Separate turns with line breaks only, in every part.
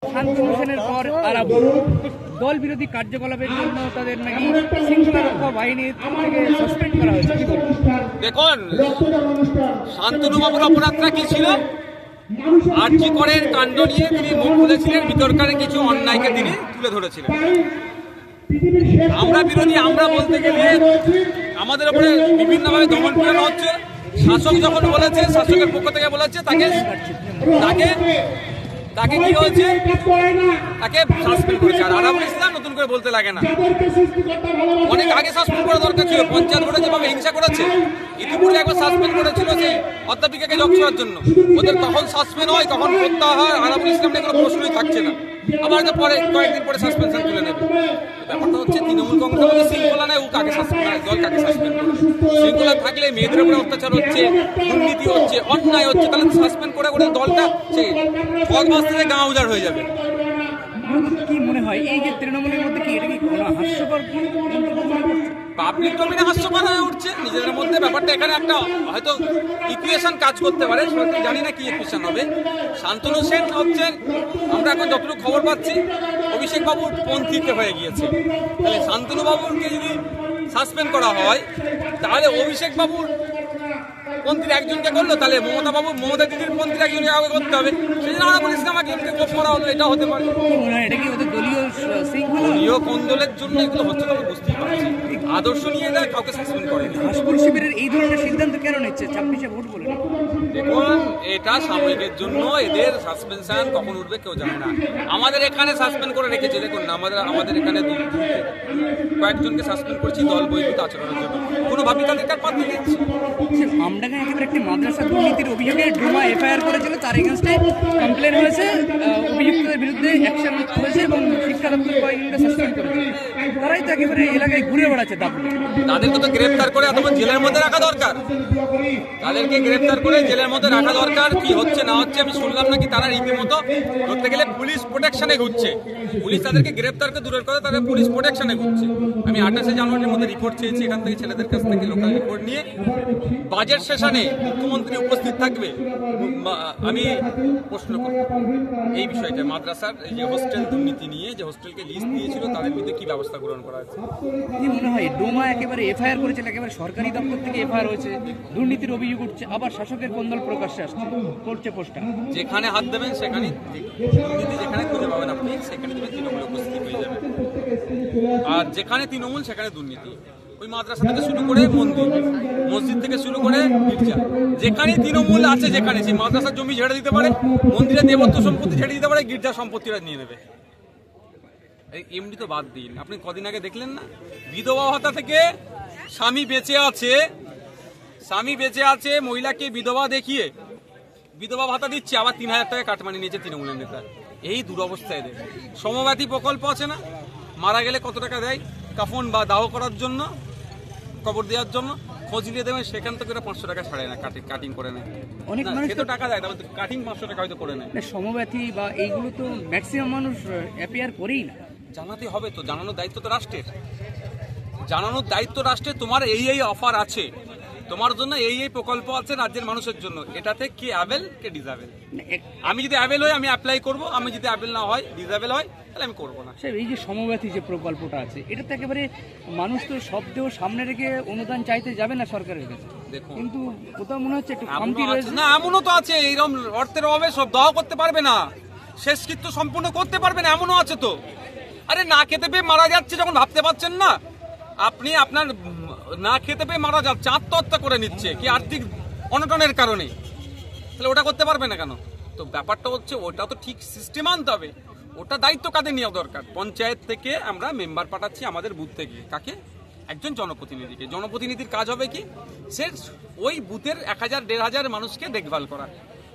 শান্তনু সেনের পর আরাবু দল বিরোধী কার্যকলাপের জন্য তাদের নাকি শৃঙ্খলা রক্ষা বাহিনী থেকে সাসপেন্ড করা হয়েছে।
দেখুন, শান্তনু বাবুর অপরাধটা কি ছিল? আরজি করের কাণ্ড নিয়ে তিনি মুখ খুলেছিলেন, বিতর্কের কিছু অন্যায়কে তিনি তুলে ধরেছিলেন। আমরা বিরোধী, আমরা বলতে গেলে আমাদের উপরে বিভিন্নভাবে দমন পীড়ন হচ্ছে। শাসক যখন বলেছে, শাসকের পক্ষ থেকে বলেছে তাকে তাকে কি হয়েছে, তাকে সাসপেন্ড করেছে। আর আরাবুল ইসলাম নতুন করে বলতে লাগে না, অনেক আগে সাসপেন্ড করা দরকার ছিল। পঞ্চায়েত ভোটে যেভাবে হিংসা করেছে, ইতিপূর্বে একবার সাসপেন্ড করেছিল সেই অধ্যাপিকাকে জব করার জন্য। ওদের তখন সাসপেন্ড হয়, তখন প্রত্যাহার। আরাবুল ইসলাম নিয়ে কোনো প্রশ্নই থাকছে না, আবার পরে কয়েকদিন পরে সাসপেনশন তুলে নেবে। ব্যাপারটা হচ্ছে তৃণমূল কংগ্রেসের মধ্যে শৃঙ্খলা নেই, ও কাকে সাসপেন্ড, দল কাকে সাসপেন্ড করে। শৃঙ্খলা থাকলে মেয়েদের উপরে অত্যাচার হচ্ছে, দুর্নীতি হচ্ছে, অন্যায় হচ্ছে, তাহলে সাসপেন্ড করে করে দলটা সেই ফগবাস থেকে গাঁ উজাড় হয়ে যাবে।
কি মনে হয় এই যে তৃণমূলের মধ্যে কি এটা কি হাস্যকর?
পাবলিক ডোমেইনে হাস্যকর হয়ে উঠছে নিজেদের মধ্যে। ব্যাপারটা এখানে একটা হয়তো ইকুয়েশন কাজ করতে পারে, সরকার জানি না কি ইকুয়েশন হবে। শান্তনু সেন হচ্ছেন, আমরা এখন যতটুকু খবর পাচ্ছি, অভিষেক বাবুর পন্থীতে হয়ে গিয়েছে। তাহলে শান্তনু বাবুকে যদি সাসপেন্ড করা হয়, তাহলে অভিষেক বাবুর পন্থীর একজনকে করলো, তাহলে মমতা দিদির পন্থীর একজনকে আগে করতে হবে। সেই জন্য আরাবুল ইসলামকে গোপ করা হলো, এটা হতে পারে। দলীয় কোন্দলের জন্য এগুলো হচ্ছে, তবে বুঝতেই পারছি আদর্শ নিয়ে এরা কাউকে সাসপেন্ড করেনি।
হাসপুর শিবিরের এই ধরনের সিদ্ধান্ত কেন নিচ্ছে 26-এ ভোট বলে?
দেখুন, এটা সাময়িকের জন্য, এদের সাসপেনশন কখন উঠবে কেউ জানে না। আমাদের এখানে সাসপেন্ড করে রেখেছে, দেখুন না, আমাদের এখানে কয়েকজনকে সাসপেন্ড করছি দল বহির্ভূত আচরণের জন্য। কোনোভাবেই তাদেরকে আর পাত্র দিচ্ছি।
আমডাঙ্গায় একেবারে একটি মাদ্রাসা দুর্নীতির অভিযোগে ডোমা এফআইআর করেছিল, তার এগেনস্টে কমপ্লেন হয়েছে, অভিযুক্তদের বিরুদ্ধে অ্যাকশন হয়েছে এবং শিক্ষা দপ্তর কয়েকজনকে সাসপেন্ড করেছে। তারাই তো একেবারে এলাকায় ঘুরে বেড়াচ্ছে দাপুটে।
তাদেরকে তো গ্রেপ্তার করে অথবা জেলের মধ্যে রাখা দরকার। তাদেরকে গ্রেপ্তার করে জেলের মধ্যে রাখা দরকার। কি হচ্ছে না হচ্ছে আমি শুনলাম নাকি তারা রীতিমতো ধরতে গেলে পুলিশ প্রোটেকশনে ঘুরছে। পুলিশ তাদেরকে গ্রেপ্তারকে দূরের করে তাদের পুলিশ প্রোটেকশনে ঘুরছে। আমি 28শে জানুয়ারির মধ্যে রিপোর্ট চেয়েছি এখান থেকে, ছেলেদের কাছ থেকে লোকাল রিপোর্ট নিয়ে। বাজেট সেশনে মুখ্যমন্ত্রী উপস্থিত থাকবে, আমি প্রশ্ন করব এই বিষয়টা। মাদ্রাসার এই যে হোস্টেল দুর্নীতি নিয়ে, যে হোস্টেলকে লিস্ট দিয়েছিল, তাদের বিরুদ্ধে কি ব্যবস্থা গ্রহণ করা হয়েছে?
কি মনে হয় ডোমা একেবারে এফআইআর করেছে, একেবারে সরকারি দপ্তর থেকে এফআইআর হয়েছে, দুর্নীতির অভিযোগ উঠছে, আবার শাসকের কোন্দল প্রকাশ্যে আসছে, করছে পোস্টার।
যেখানে হাত দেবেন সেখানে দুর্নীতি, যেখানে খুঁজে পাবেন আপনি সেখানে দেবেন তৃণমূল উপস্থিত হয়ে যাবে। আর যেখানে তৃণমূল সেখানে দুর্নীতি। ওই মাদ্রাসা থেকে শুরু করে মন্দির, মসজিদ থেকে শুরু করে গির্জা, যেখানে তৃণমূল আছে, যেখানে সেই মাদ্রাসার জমি ঝেড়ে দিতে পারে, মন্দিরের দেবত্ব সম্পত্তি ঝেড়ে দিতে পারে, গির্জা সম্পত্তিরা নিয়ে নেবে। এমনি তো বাদ দিন, আপনি কদিন আগে দেখলেন না, বিধবা ভাতা থেকে স্বামী বেঁচে আছে, মহিলাকে বিধবা দেখিয়ে বিধবা ভাতা দিচ্ছে, আবার 3000 টাকা কাটমানি নিয়েছে তৃণমূলের নেতা। এই দুরবস্থা এদের। সমব্যাথী প্রকল্প আছে না, মারা গেলে কত টাকা দেয় কাফন বা দাহ করার জন্য, কবর দেওয়ার জন্য, খোঁজ নিয়ে দেবেন, সেখান থেকে 500 টাকা ছাড়ে না, কাটিং করে নেয়।
অনেক মানুষ
তো টাকা দেয়, তাহলে কাটিং 500 টাকা হয়তো করে নেয়।
সমব্যাথী বা এইগুলো তো ম্যাক্সিমাম মানুষ অ্যাপিয়ার করেই না।
জানাতে হবে তো, জানানোর দায়িত্ব তো রাষ্ট্রের। জানানোর দায়িত্ব রাষ্ট্রের, তোমার এই অফার আছে, তোমার জন্য এই প্রকল্প আছে রাজ্যের মানুষের জন্য, এটাতে কে অ্যাভেল কে ডিসঅ্যাভেল। আমি যদি অ্যাভেল হয় আমি অ্যাপ্লাই করব, আমি যদি অ্যাভেল না হয়, ডিসঅ্যাভেল হয়, তাহলে আমি করবো না।
এই যে সমব্যাথী যে প্রকল্পটা আছে, এটা তো একেবারে মানুষ তো শব্দেও সামনে রেখে অনুদান চাইতে যাবে না সরকারের কাছে, কিন্তু কোথাও মনে হচ্ছে একটু কমতি রয়েছে।
না, এমনও তো আছে এইরকম অর্থের অভাবে সব দাহ করতে পারবে না, শেষকৃত্য সম্পূর্ণ করতে পারবে না, এমনও আছে তো। আরে না খেতে পেয়ে মারা যাচ্ছে যখন ভাবতে পারছেন না, আপনি আপনার না খেতে পেয়ে মারা যাচ্ছে, আত্মহত্যা করে নিচ্ছে কি আর্থিক অনটনের কারণে, তাহলে ওটা করতে পারবে না কেন? তো ব্যাপারটা হচ্ছে ওটা তো ঠিক সিস্টেম আনতে হবে। ওটা দায়িত্ব কাদের নেওয়া দরকার? পঞ্চায়েত থেকে আমরা মেম্বার পাঠাচ্ছি আমাদের বুথ থেকে, কাকে? একজন জনপ্রতিনিধিকে। জনপ্রতিনিধির কাজ হবে কি, সে ওই বুথের 1000-1500 মানুষকে দেখভাল করা।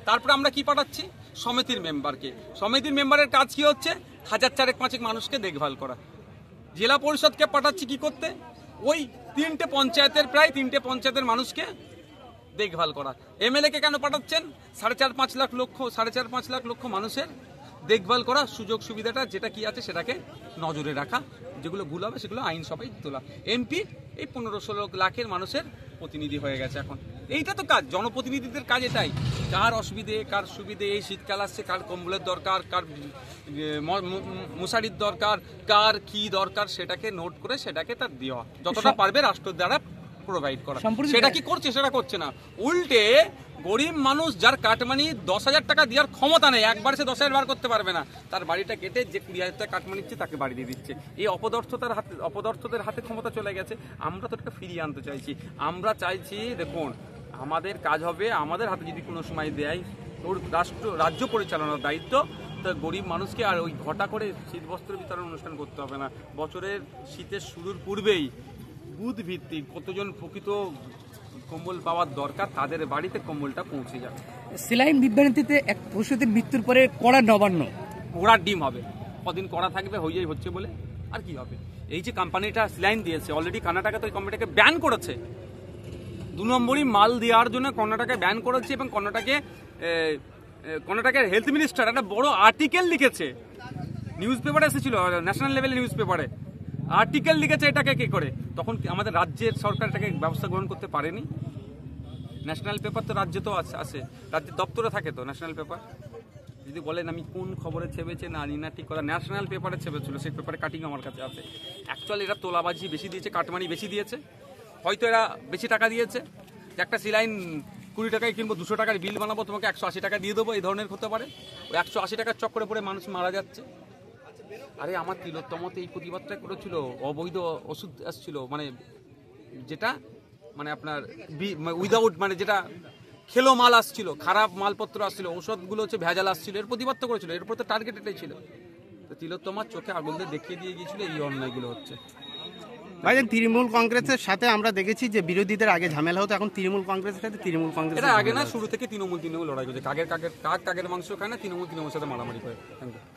তারপরে আমরা কি পাঠাচ্ছি? সমিতির মেম্বারকে। সমিতির মেম্বারের কাজ কি হচ্ছে? 1000-4-5 মানুষকে দেখভাল করা। জেলা পরিষদকে পাঠাচ্ছি কি করতে? ওই 3টে পঞ্চায়েতের প্রায় 3টে পঞ্চায়েতের মানুষকে দেখভাল করা। এমএলএ কে কেন পাঠাচ্ছেন? 4.5 লাখ লোক মানুষের দেখভাল করা, সুযোগ সুবিধাটা যেটা কি আছে সেটাকে নজরে রাখা, যেগুলো ভুল হবে সেগুলো আইন সভায় তোলা। এমপি এই 15-16 লাখের মানুষের প্রতিনিধি হয়ে গেছে এখন। এইটা তো কাজ, জনপ্রতিনিধিদের কাজ এটাই। কার অসুবিধে কার সুবিধে, এই শীতকাল আসছে কার কম্বলের দরকার, কার মশারির দরকার, কার কি দরকার সেটাকে নোট করে সেটাকে তার দেওয়া, যতটা পারবে রাষ্ট্রের দ্বারা প্রোভাইড করা। সেটা কি করছে? সেটা করছে না। উল্টে গরিব মানুষ যার কাটমানি 10,000 টাকা দেওয়ার ক্ষমতা নেই, একবার সে 10,000 বার করতে পারবে না, তার বাড়িটা কেটে যে 20,000 টাকা কাটমানি দিচ্ছে তাকে বাড়ি দিয়ে দিচ্ছে। এই অপদার্থদের হাতে ক্ষমতা চলে গেছে। আমরা তো এটা ফিরিয়ে আনতে চাইছি। আমরা চাইছি, দেখুন আমাদের কাজ হবে, আমাদের হাতে যদি কোনো সময় দেয় ওর রাজ্য পরিচালনার দায়িত্ব, তো গরিব মানুষকে আর ওই ঘটা করে শীত বস্ত্র বিতরণ অনুষ্ঠান করতে হবে না। বছরের শীতের শুরুর পূর্বেই বুথ ভিত্তিক কতজন প্রকৃত কম্বল পাওয়ার দরকার তাদের বাড়িতে কম্বলটা পৌঁছে যাবে।
সেলাইন বিভ্রান্তিতে এক পশুদের মৃত্যুর পরে কড়া নবান্ন,
ঘোড়ার ডিম হবে, কদিন কড়া থাকবে, হইয়াই হচ্ছে বলে আর কি হবে। এই যে কোম্পানিটা সেলাইন দিয়েছে, অলরেডি কর্ণাটকে তো ওই কোম্পানিটাকে ব্যান করেছে, 2 নম্বরই মাল দেওয়ার জন্য কর্ণাটকে ব্যান করেছে। এবং কর্ণাটকের হেলথ মিনিস্টার একটা বড় আর্টিকেল লিখেছে, নিউজ পেপারে এসেছিল, ন্যাশনাল লেভেলে নিউজ পেপারে আর্টিকেল লিখেছে এটাকে কি করে। তখন আমাদের রাজ্যের সরকার এটাকে ব্যবস্থা গ্রহণ করতে পারেনি। ন্যাশনাল পেপার তো রাজ্যে তো আছে, রাজ্যের দপ্তরে থাকে তো ন্যাশনাল পেপার। যদি বলেন আমি কোন খবরে ছেপেছে না জানি না, ঠিক কথা, ন্যাশনাল পেপারে ছেপেছিল, সেই পেপারে কাটিং আমার কাছে আছে। অ্যাকচুয়ালি এরা তোলাবাজি বেশি দিয়েছে, কাটমানি বেশি দিয়েছে, হয়তো এরা বেশি টাকা দিয়েছে। একটা সিলাইন 20 টাকায় কিনবো, 200 টাকার বিল বানাবো, তোমাকে 180 টাকা দিয়ে দেবো, এই ধরনের হতে পারে। ওই 180 টাকার চক্করে পড়ে মানুষ মারা যাচ্ছে। আরে আমার তিলোত্তমতে এই প্রতিবাদটা করেছিল, অবৈধ ওষুধ আসছিল, মানে যেটা মানে আপনার উইদাউট, মানে যেটা খেলো মাল আসছিল, খারাপ মালপত্র আসছিল, ঔষধগুলো হচ্ছে ভেজাল আসছিল, এর প্রতিবাদ তো করেছিল। এরপর তো টার্গেট এটাই ছিল। তো তিলোত্তমার চোখে আগুন দিয়ে দেখিয়ে দিয়ে গিয়েছিল এই অন্যায়গুলো হচ্ছে।
ভাই তৃণমূল কংগ্রেসের সাথে আমরা দেখেছি যে বিরোধীদের আগে ঝামেলা হতো, এখন তৃণমূল কংগ্রেসের সাথে তৃণমূল কংগ্রেস
এটা আগে না, শুরু থেকে তৃণমূল লড়াই করছে। কাগের মাংস খায় না, তৃণমূল সাথে মারামারি করে। Thank you.